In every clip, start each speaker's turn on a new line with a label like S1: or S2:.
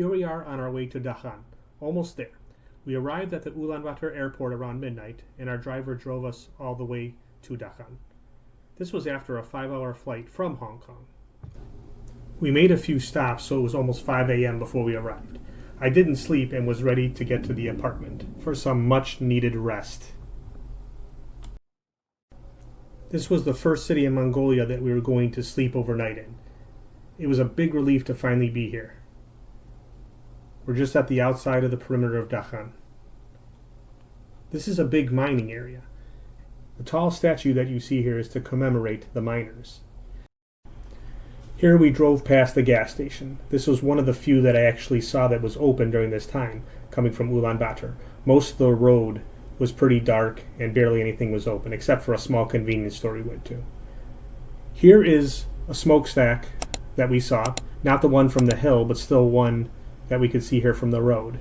S1: Here we are on our way to Dakan, almost there. We arrived at the Ulaanbaatar airport around midnight, and our driver drove us all the way to Dakan. This was after a 5-hour flight from Hong Kong. We made a few stops, so it was almost 5 a.m. before we arrived. I didn't sleep and was ready to get to the apartment for some much-needed rest. This was the first city in Mongolia that we were going to sleep overnight in. It was a big relief to finally be here. We're just at the outside of the perimeter of Dakan. This is a big mining area. The tall statue that you see here is to commemorate the miners. Here we drove past the gas station. This was one of the few that I actually saw that was open during this time, coming from Ulaanbaatar. Most of the road was pretty dark and barely anything was open, except for a small convenience store we went to. Here is a smokestack that we saw, not the one from the hill, but still one that we could see here from the road.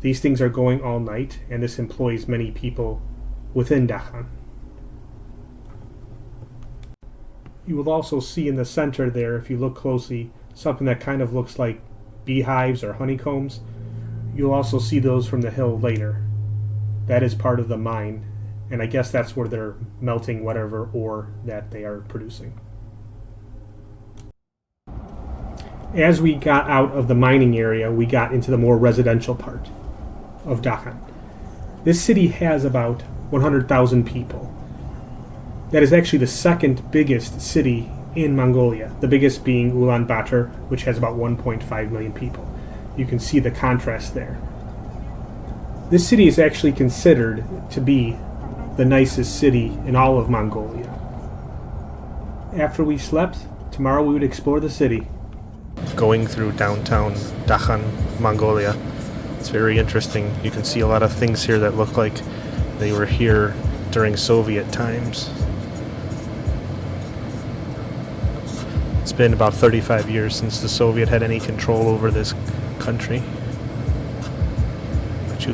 S1: These things are going all night, and this employs many people within Dakan. You will also see in the center there, if you look closely, something that kind of looks like beehives or honeycombs. You'll also see those from the hill later. That is part of the mine, and I guess that's where they're melting whatever ore that they are producing. As we got out of the mining area, we got into the more residential part of Dakan. This city has about 100,000 people. That is actually the second biggest city in Mongolia, the biggest being Ulaanbaatar, which has about 1.5 million people. You can see the contrast there. This city is actually considered to be the nicest city in all of Mongolia. After we slept, tomorrow we would explore the city. Going through downtown Dakan, Mongolia. It's very interesting. You can see a lot of things here that look like they were here during Soviet times. It's been about 35 years since the Soviet had any control over this country.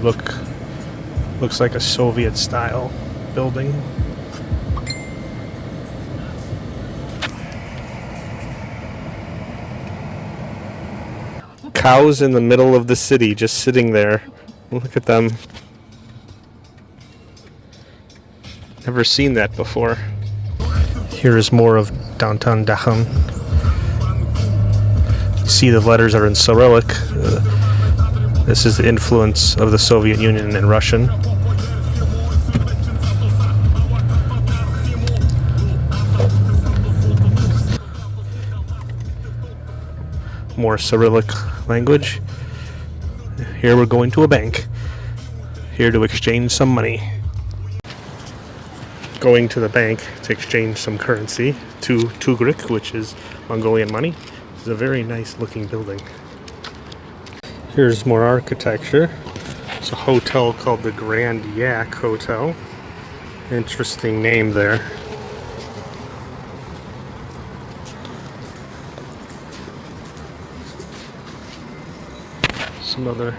S1: But looks like a Soviet style building. Cows in the middle of the city just sitting there. Look at them. Never seen that before. Here is more of downtown Dakan. See, the letters are in Cyrillic. This is the influence of the Soviet Union and Russian. More Cyrillic language. Here we're going to a bank. Here to exchange some money. Going to the bank to exchange some currency to Tugrik, which is Mongolian money. This is a very nice looking building. Here's more architecture. It's a hotel called the Grand Yak Hotel. Interesting name there. Some other.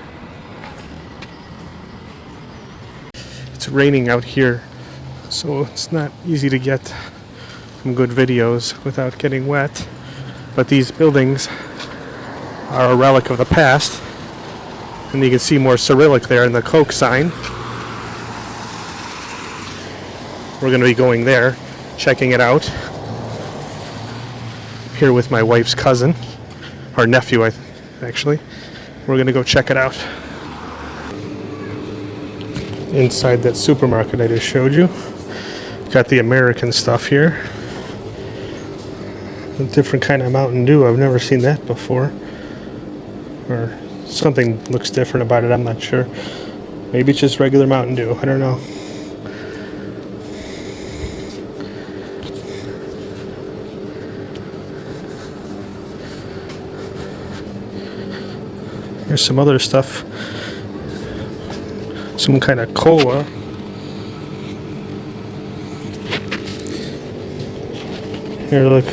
S1: It's raining out here, so it's not easy to get some good videos without getting wet. But these buildings are a relic of the past. And you can see more Cyrillic there in the Coke sign. We're going to be going there, checking it out. Here with my wife's cousin, or nephew, actually. We're going to go check it out. Inside that supermarket I just showed you. Got the American stuff here. A different kind of Mountain Dew. I've never seen that before. Or something looks different about it, I'm not sure. Maybe it's just regular Mountain Dew, I don't know. Here's some other stuff. Some kind of cola. Here, look.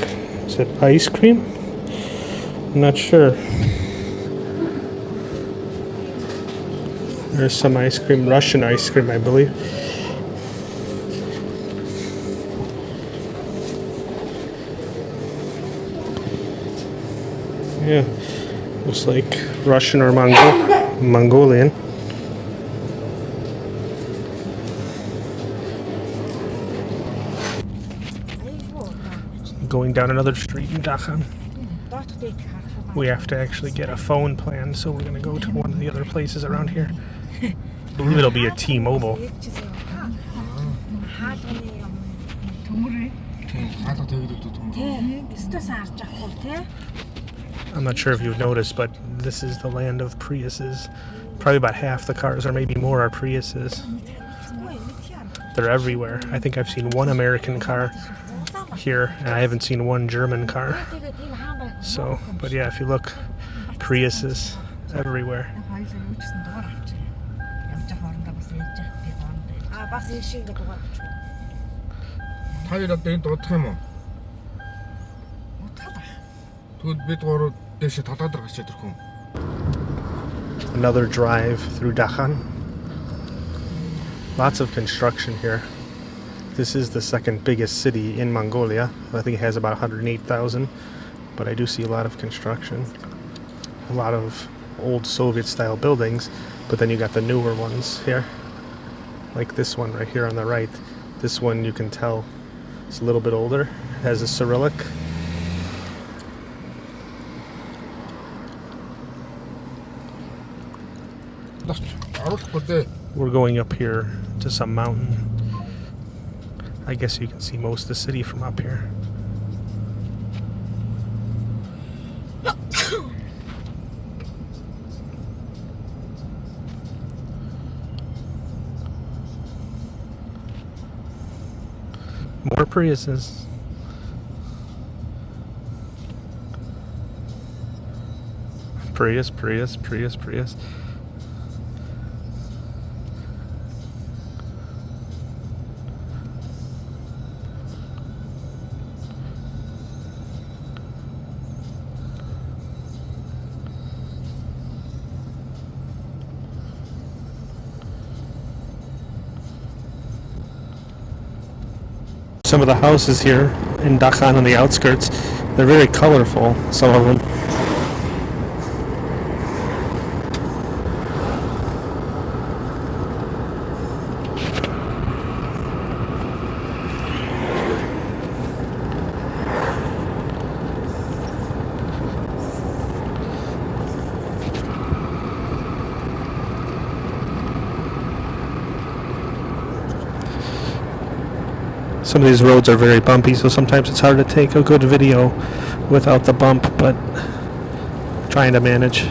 S1: Is it ice cream? I'm not sure. There's some ice cream, Russian ice cream, I believe. Yeah, Looks like Russian or Mongolian. Going down another street in Dakan. We have to actually get a phone plan, so we're going to go to one of the other places around here. I believe it'll be a T-Mobile. I'm not sure if you've noticed, but this is the land of Priuses. Probably about half the cars, or maybe more, are Priuses. They're everywhere. I think I've seen one American car here, and I haven't seen one German car. So, but yeah, if you look, Priuses everywhere. Another drive through Dakan. Lots of construction here. This is the second biggest city in Mongolia. I think it has about 108,000, but I do see a lot of construction. A lot of old Soviet-style buildings, but then you got the newer ones here. Like this one right here on the right. This one you can tell it's a little bit older. It has a Cyrillic. We're going up here to some mountain. I guess you can see most of the city from up here. More Priuses. Prius, Prius, Prius, Prius. Some of the houses here in Dakan on the outskirts, they're very colorful, some of them. Some of these roads are very bumpy, so sometimes it's hard to take a good video without the bump, but trying to manage.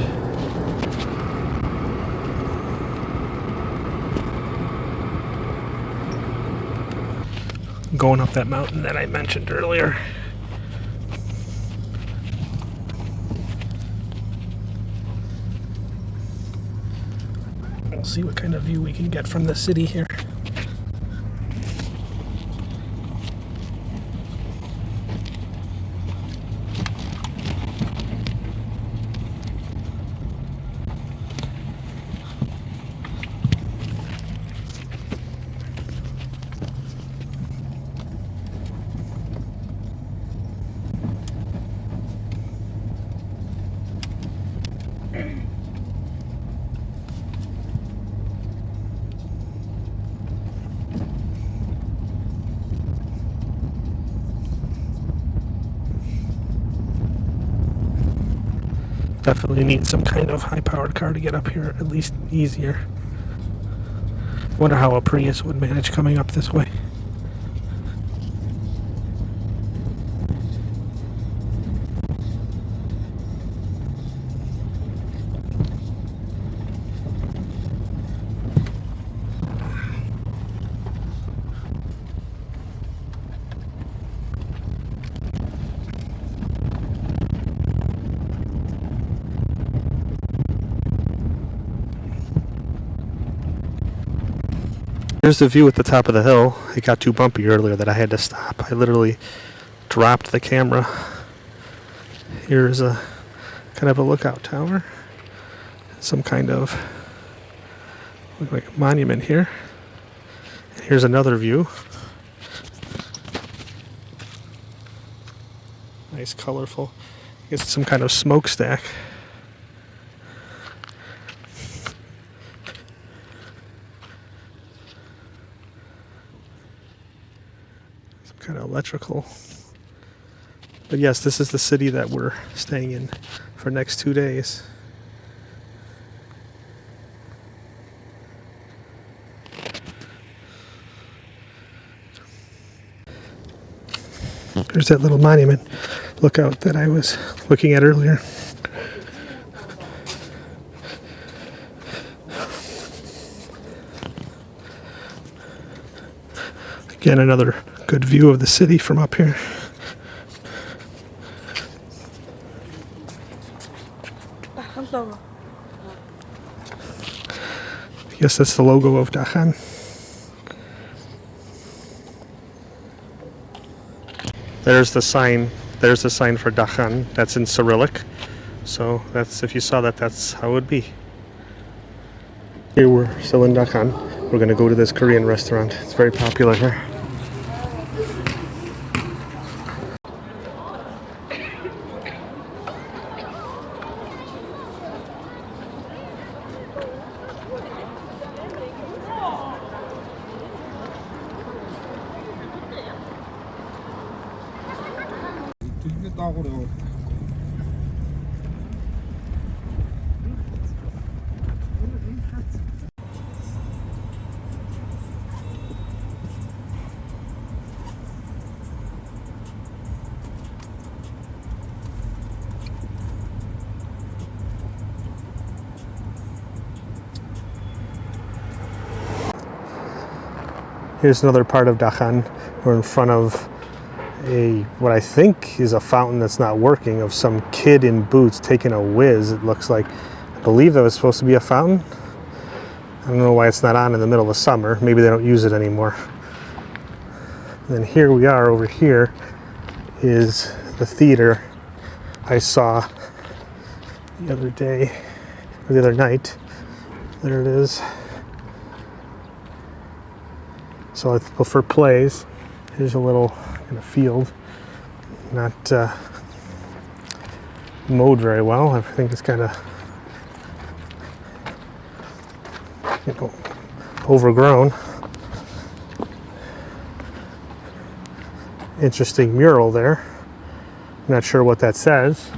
S1: Going up that mountain that I mentioned earlier. We'll see what kind of view we can get from the city here. Definitely need some kind of high-powered car to get up here, at least easier. Wonder how a Prius would manage coming up this way. Here's the view at the top of the hill. It got too bumpy earlier that I had to stop. I literally dropped the camera. Here's a kind of a lookout tower. Some kind of look like a monument here. And here's another view. Nice, colorful. I guess it's some kind of smokestack. electrical. But yes, this is the city that we're staying in for next 2 days. There's that little monument lookout that I was looking at earlier. Again, another good view of the city from up here. I guess that's the logo of Dakan. There's the sign. There's the sign for Darkhan. That's in Cyrillic. So that's, if you saw that, that's how it would be. Here we're still in Darkhan. We're gonna go to this Korean restaurant. It's very popular here. Here's another part of Dakan. We're in front of what I think is a fountain that's not working, of some kid in boots taking a whiz. It looks like, I believe that was supposed to be a fountain. I don't know why it's not on in the middle of summer. Maybe they don't use it anymore. And then here we are, over here is the theater I saw the other day, or the other night. There it is. So it's for plays. Here's a little kind of field, not mowed very well. I think it's kind of, you know, overgrown. Interesting mural there. Not sure what that says.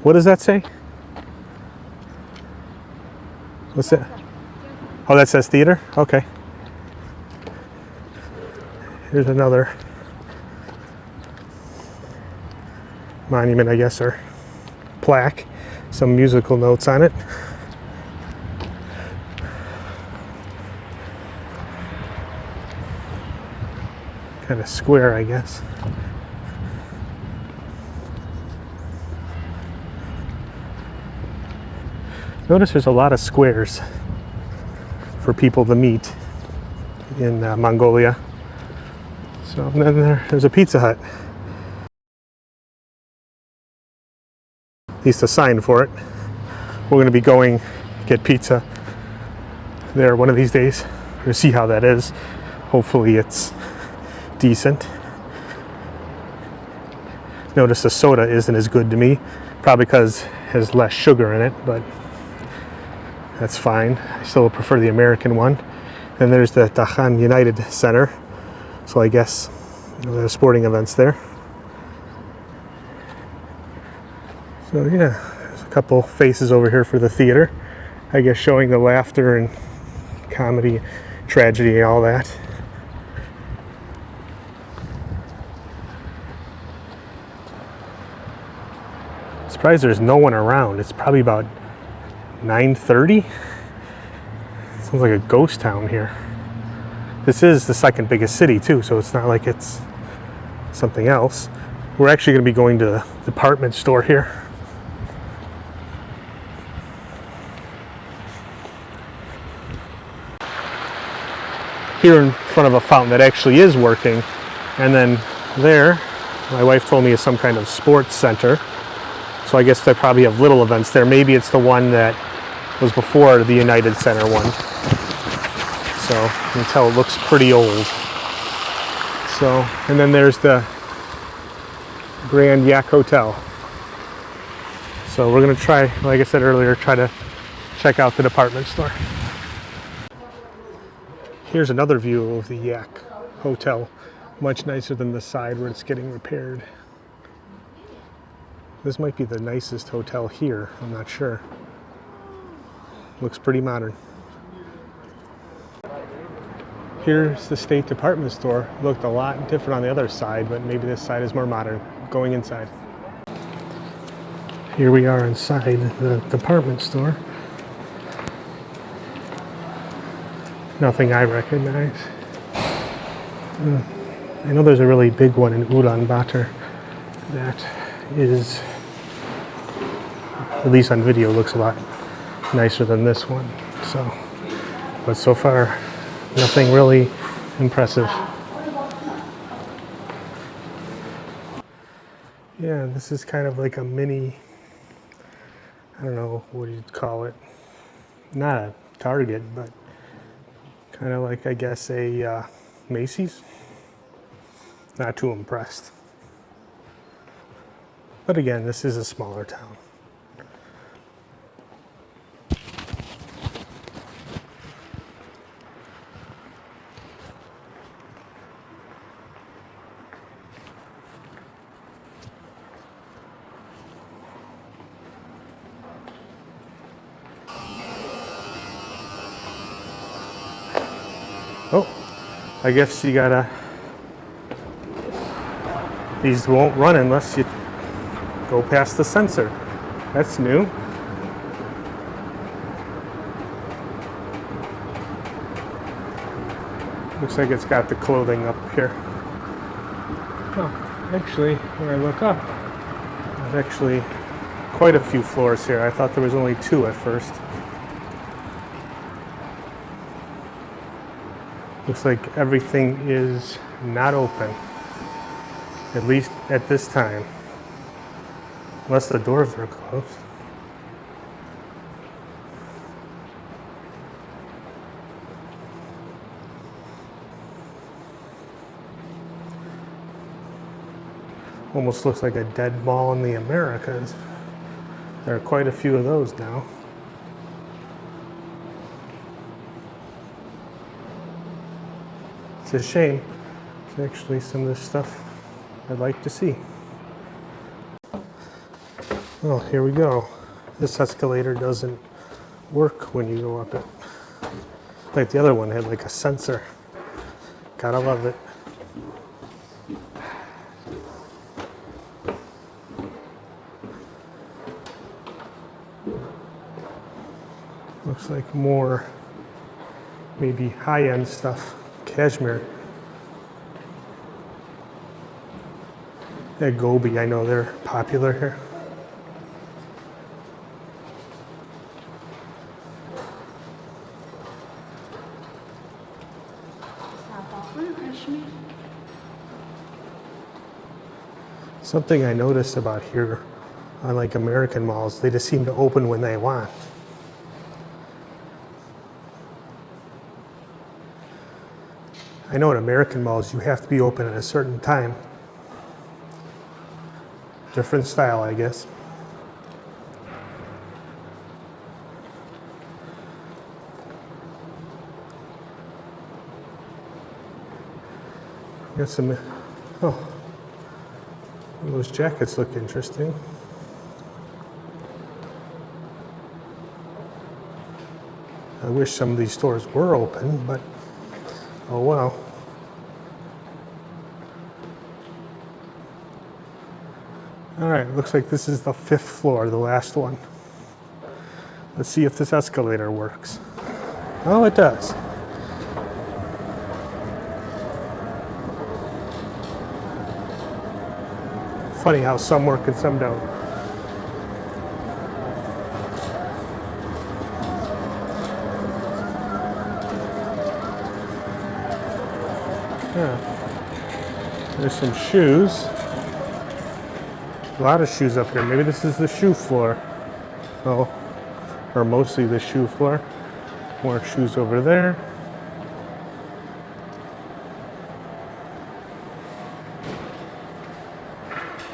S1: What does that say? What's that? Oh, that says theater? Okay. Here's another monument, I guess, or plaque. Some musical notes on it. Kind of square, I guess. Notice there's a lot of squares for people to meet in Mongolia. So and then there's a Pizza Hut. At least a sign for it. We're going to be going get pizza there one of these days. We'll see how that is. Hopefully it's decent. Notice the soda isn't as good to me, probably because it has less sugar in it, but that's fine. I still prefer the American one. And there's the Dakan United Center. So I guess, you know, there's sporting events there. So yeah, there's a couple faces over here for the theater. I guess showing the laughter and comedy, tragedy, all that. Surprised there's no one around. It's probably about 9:30. Sounds like a ghost town here. This is the second biggest city too, so it's not like it's something else. We're actually going to be going to the department store here. Here in front of a fountain that actually is working, and then there, my wife told me, is some kind of sports center. So I guess they probably have little events there. Maybe it's the one that was before the United Center one. So you can tell it looks pretty old. So, and then there's the Grand Yak Hotel. So we're gonna try, like I said earlier, try to check out the department store. Here's another view of the Yak hotel. Much nicer than the side where it's getting repaired. This might be the nicest hotel here, I'm not sure. Looks pretty modern. Here's the State Department store. Looked a lot different on the other side, but maybe this side is more modern. Going inside. Here we are inside the department store. Nothing I recognize. I know there's a really big one in Ulaanbaatar that is, at least on video, looks a lot nicer than this one. But so far, nothing really impressive. Yeah, this is kind of like a mini, I don't know what you'd call it. Not a Target, but kind of like, I guess, a Macy's. Not too impressed. But again, this is a smaller town. Oh, I guess you gotta, these won't run unless you go past the sensor. That's new. Looks like it's got the clothing up here. Oh, actually, when I look up, there's actually quite a few floors here. I thought there was only 2 at first. Looks like everything is not open, at least at this time, unless the doors are closed. Almost looks like a dead mall in the Americas. There are quite a few of those now. It's a shame. It's actually some of this stuff I'd like to see. Well, here we go. This escalator doesn't work when you go up it. Like the other one had like a sensor. Gotta love it. Looks like more maybe high-end stuff. Cashmere. At Gobi, I know they're popular here. Something I noticed about here, unlike American malls, they just seem to open when they want. I know in American malls you have to be open at a certain time. Different style, I guess. Got some, oh, those jackets look interesting. I wish some of these stores were open, but oh well. All right, looks like this is the 5th floor, the last one. Let's see if this escalator works. Oh, it does. Funny how some work and some don't. Yeah. There's some shoes. A lot of shoes up here. Maybe this is the shoe floor. Oh, or mostly the shoe floor. More shoes over there.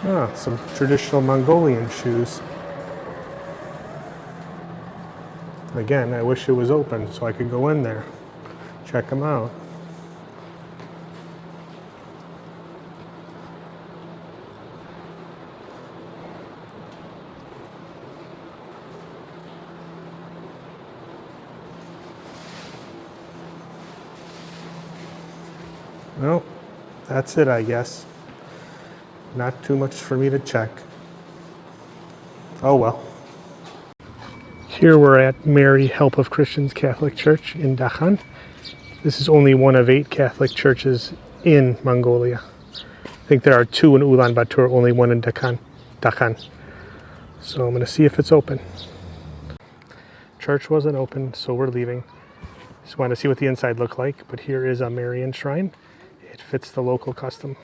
S1: Ah, some traditional Mongolian shoes. Again, I wish it was open so I could go in there, check them out. Well, that's it, I guess. Not too much for me to check. Oh well. Here we're at Mary Help of Christians Catholic Church in Dakan. This is only one of 8 Catholic churches in Mongolia. I think there are 2 in Ulaanbaatar, only one in Dakan. So I'm going to see if it's open. Church wasn't open, so we're leaving. Just want to see what the inside looked like, but here is a Marian shrine. It fits the local custom.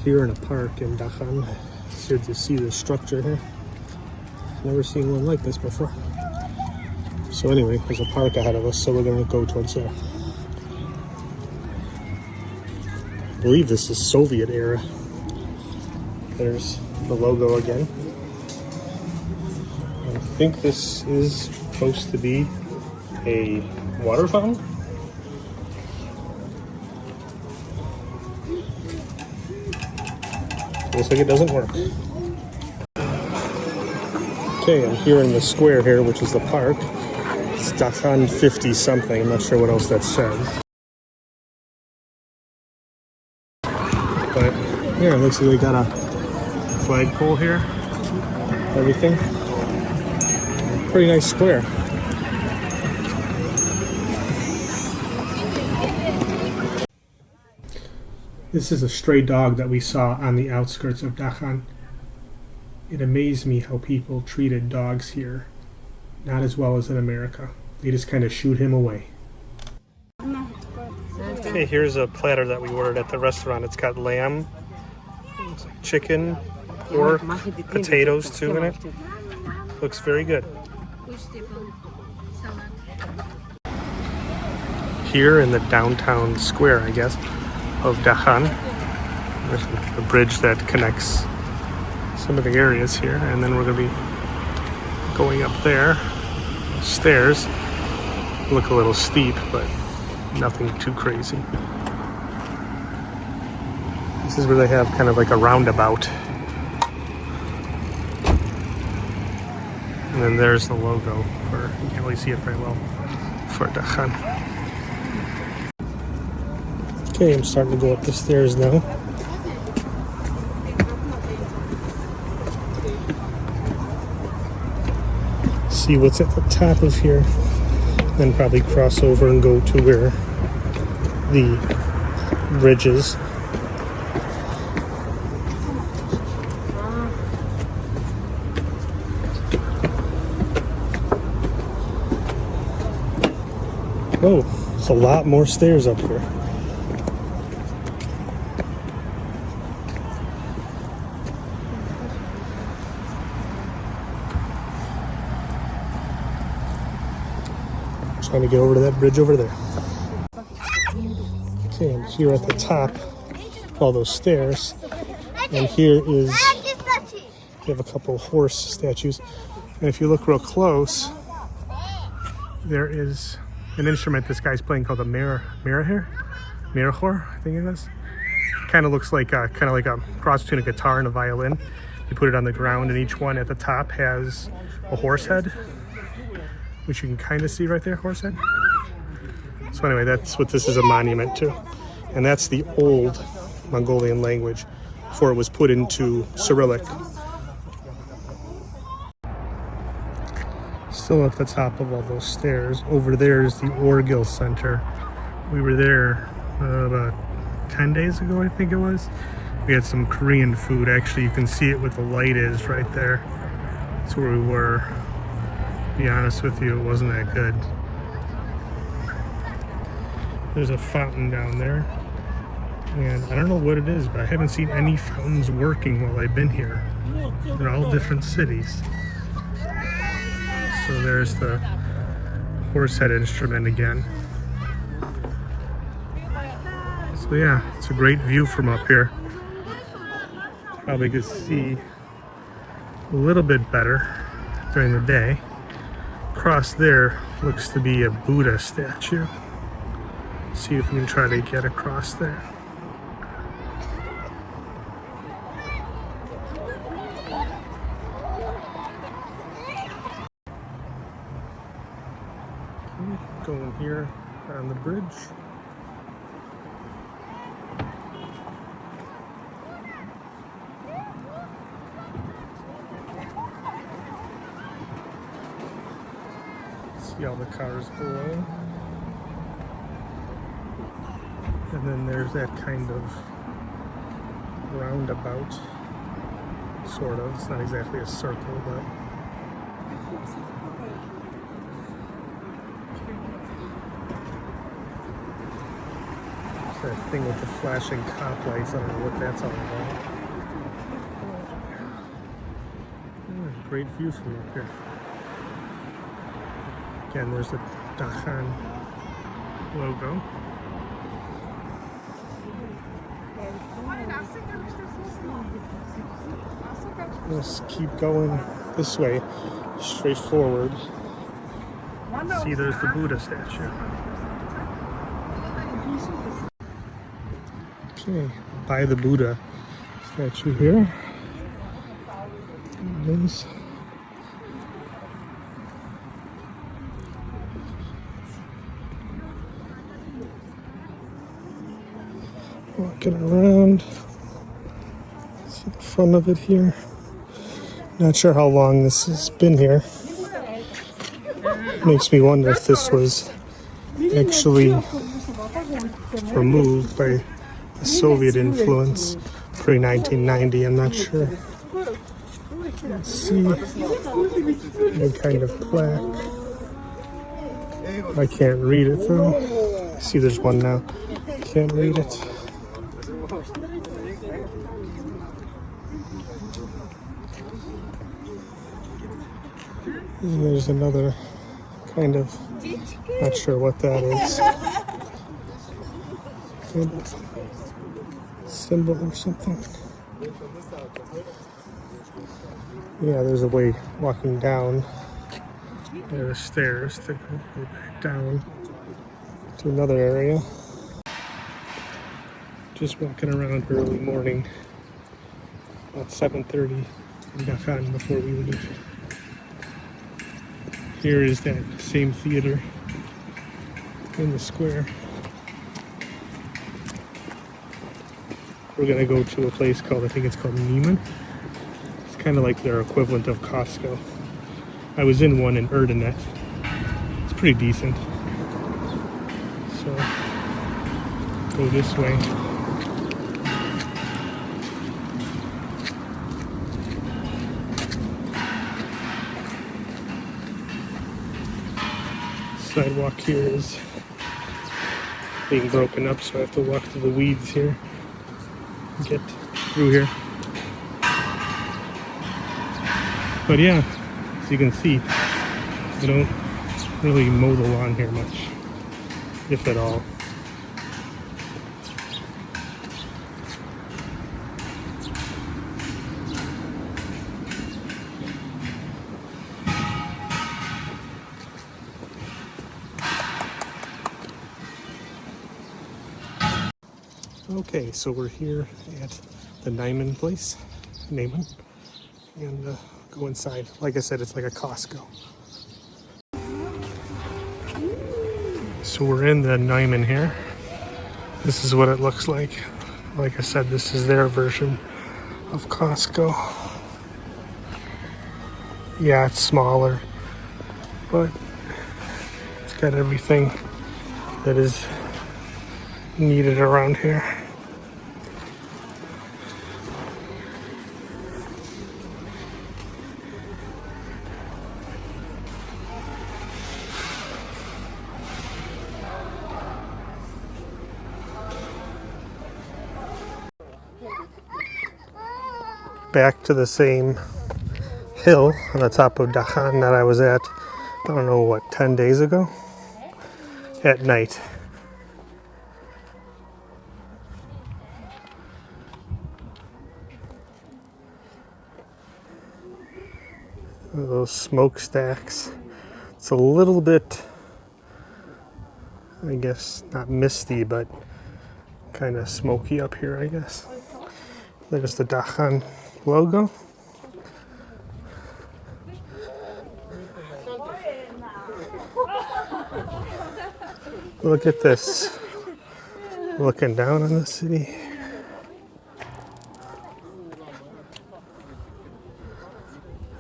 S1: Here in a park in Dakan. It's good to see the structure here. Never seen one like this before. So anyway, there's a park ahead of us, so we're going to go towards there. I believe this is Soviet era. There's the logo again. I think this is supposed to be a water fountain. Looks like it doesn't work. Okay, I'm here in the square here, which is the park. It's Dakan 50 something. I'm not sure what else that said. But yeah, it looks like they got a flagpole here. Everything. Pretty nice square. This is a stray dog that we saw on the outskirts of Dakan. It amazed me how people treated dogs here. Not as well as in America. They just kind of shoot him away. Okay, here's a platter that we ordered at the restaurant. It's got lamb, it's like chicken, pork, potatoes too in it. Looks very good. Here in the downtown square, I guess, of Dakan. There's the bridge that connects some of the areas here, and then we're going to be going up there. Stairs look a little steep, but nothing too crazy. This is where they have kind of like a roundabout. And then there's the logo for, you can't really see it very well, for Dakan. Okay, I'm starting to go up the stairs now. See what's at the top of here. Then probably cross over and go to where the bridge is. Oh, there's a lot more stairs up here. Trying to get over to that bridge over there. Okay, and here at the top, all those stairs, and here is, we have a couple horse statues, and if you look real close, there is an instrument this guy's playing called a mirahor, I think it is. Kind of looks like a cross between a guitar and a violin. You put it on the ground, and each one at the top has a horse head, which you can kind of see right there, horse head. So anyway, that's what this is a monument to. And that's the old Mongolian language before it was put into Cyrillic. Still at the top of all those stairs, over there is the Orgil Center. We were there about 10 days ago, I think it was. We had some Korean food. Actually, you can see it what the light is right there. That's where we were. To be honest with you, it wasn't that good. There's a fountain down there, and I don't know what it is, but I haven't seen any fountains working while I've been here. They're all different cities. So there's the horse head instrument again. So yeah, it's a great view from up here. Probably could see a little bit better during the day. Across there looks to be a Buddha statue. See if we can try to get across there. here on the bridge. See all the cars below. And then there's that kind of roundabout, sort of. It's not exactly a circle, but it's that thing with the flashing cop lights. I don't know what that's all about. Oh, great view from up here. Again, there's the Dakan logo. Let's keep going this way, straight forward. See, there's the Buddha statue. Okay, by the Buddha statue here. There it is. Walking around. See the front of it here. Not sure how long this has been here. Makes me wonder if this was actually removed by the Soviet influence pre-1990. I'm not sure. Let's see. Any kind of plaque. I can't read it though. I see there's one now. Can't read it. And there's another kind of, not sure what that is. Kind of symbol or something. Yeah, there's a way walking down. There are stairs to go back down to another area. Just walking around early morning, about 7:30 in Dakan before we leave. Here is that same theater in the square. We're gonna go to a place called, I think it's called Naatam. It's kind of like their equivalent of Costco. I was in one in Erdenet. It's pretty decent. So, go this way. Sidewalk here is being broken up, so I have to walk through the weeds here and get through here. But yeah, as you can see, they don't really mow the lawn here much, if at all. Okay, so we're here at the Naatam place, Naatam, and go inside. Like I said, it's like a Costco. So we're in the Naatam here. This is what it looks like. Like I said, this is their version of Costco. Yeah, it's smaller, but it's got everything that is needed around here. Back to the same hill on the top of Dakan that I was at, I don't know what, 10 days ago at night. Those smokestacks. It's a little bit, I guess, not misty, but kind of smoky up here, I guess. There's the Darkhan logo. Look at this. Looking down on the city.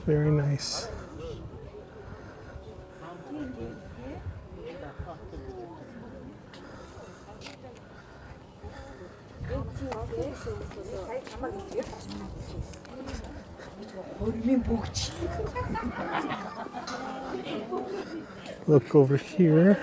S1: Very nice. Look over here.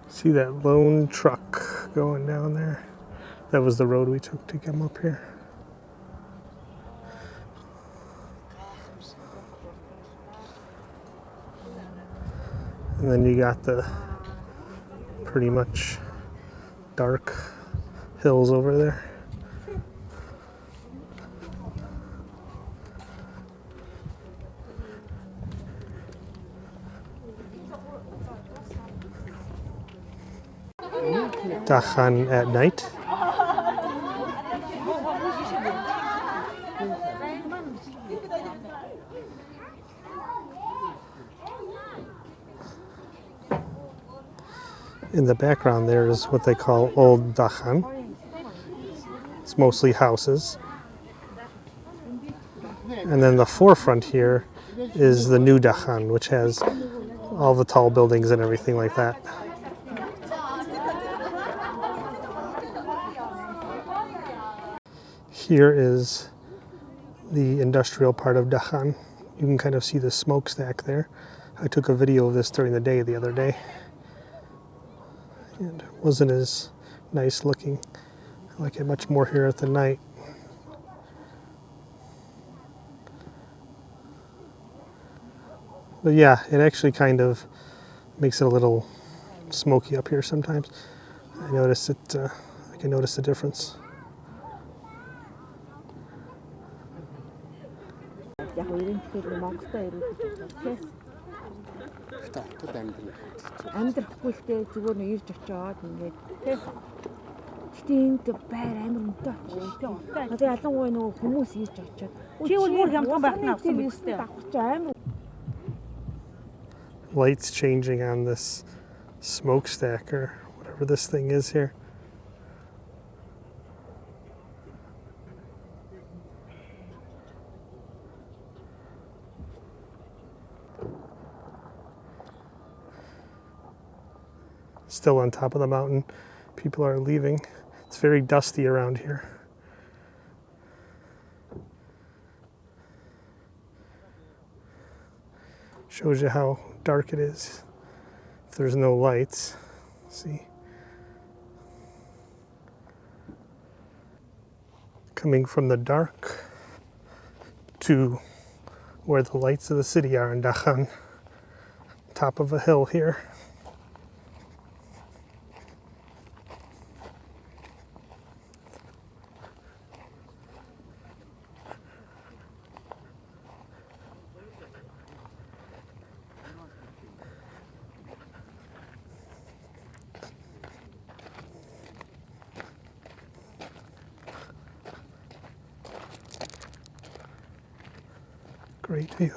S1: See that lone truck going down there? That was the road we took to come up here. And then you got the pretty much dark hills over there. Dakan at night. In the background there is what they call Old Dakan. It's mostly houses. And then the forefront here is the new Dakan, which has all the tall buildings and everything like that. Here is the industrial part of Dakan. You can kind of see the smokestack there. I took a video of this during the day the other day. And it wasn't as nice looking. I like it much more here at the night. But yeah, it actually kind of makes it a little smoky up here sometimes. I notice it, I can notice the difference.
S2: Амьдрахгүйтэй зүгээр нэг ирж очиод ингээд тийм тэнд байр амар өнтэй очиж тийм одоо ялангуяа нөгөө хүмүүс ирж очиод чи бол бүр хямдхан байхна авсан мэт амар. Lights changing on this smokestack or whatever this thing is here. Still on top of the mountain. People are leaving. It's very dusty around here. Shows you how dark it is if there's no lights. See? Coming from the dark to where the lights of the city are in Dakan. Top of a hill here. Great view.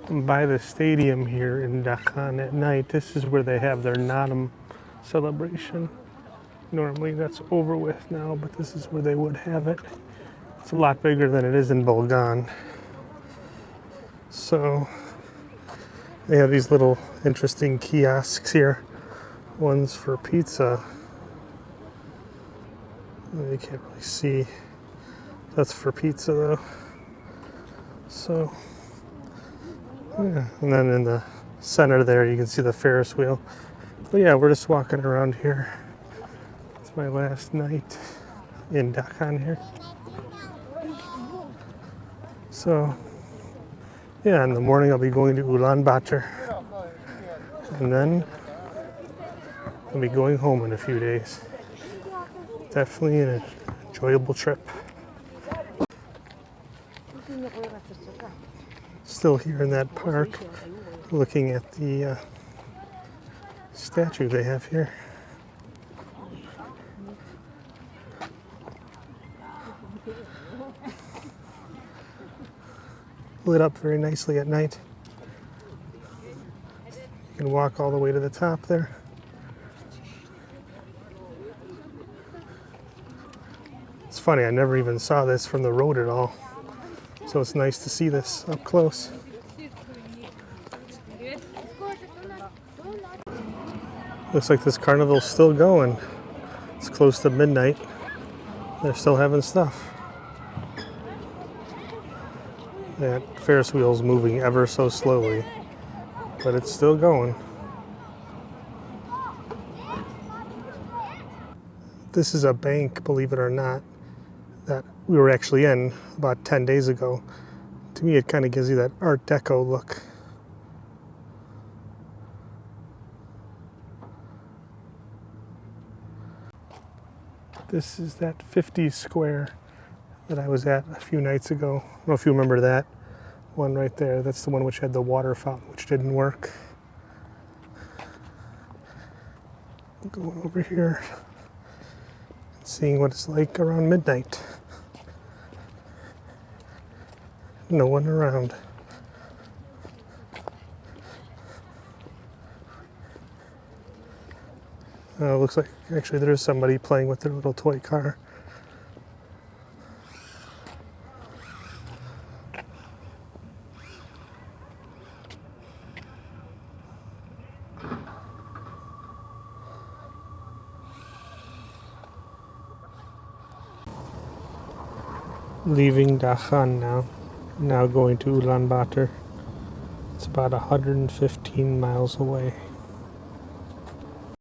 S2: By the stadium here in Dakan at night, this is where they have their Naatam celebration. Normally that's over with now, but this is where they would have it. It's a lot bigger than it is in Bulgan. So they have these little interesting kiosks here. One's for pizza. You can't really see. That's for pizza though. So, yeah. And then in the center there you can see the Ferris wheel. But yeah, we're just walking around here. It's my last night in Dakan here. So, yeah, in the morning I'll be going to Ulaanbaatar. And then I'll be going home in a few days. Definitely an enjoyable trip. Still here in that park, looking at the statue they have here. Lit up very nicely at night. You can walk all the way to the top there. It's funny, I never even saw this from the road at all. So it's nice to see this up close. Looks like this carnival's still going. It's close to midnight. They're still having stuff. That Ferris wheel's moving ever so slowly, but it's still going. This is a bank, believe it or not, that we were actually in about 10 days ago. To me, it kind of gives you that Art Deco look. This is that 50 square that I was at a few nights ago. I don't know if you remember that one right there. That's the one which had the water fountain, which didn't work. Going over here, seeing what it's like around midnight. No one around. Looks like actually there's somebody playing with their little toy car. Leaving Dakan now going to Ulaanbaatar. It's about 115 miles away.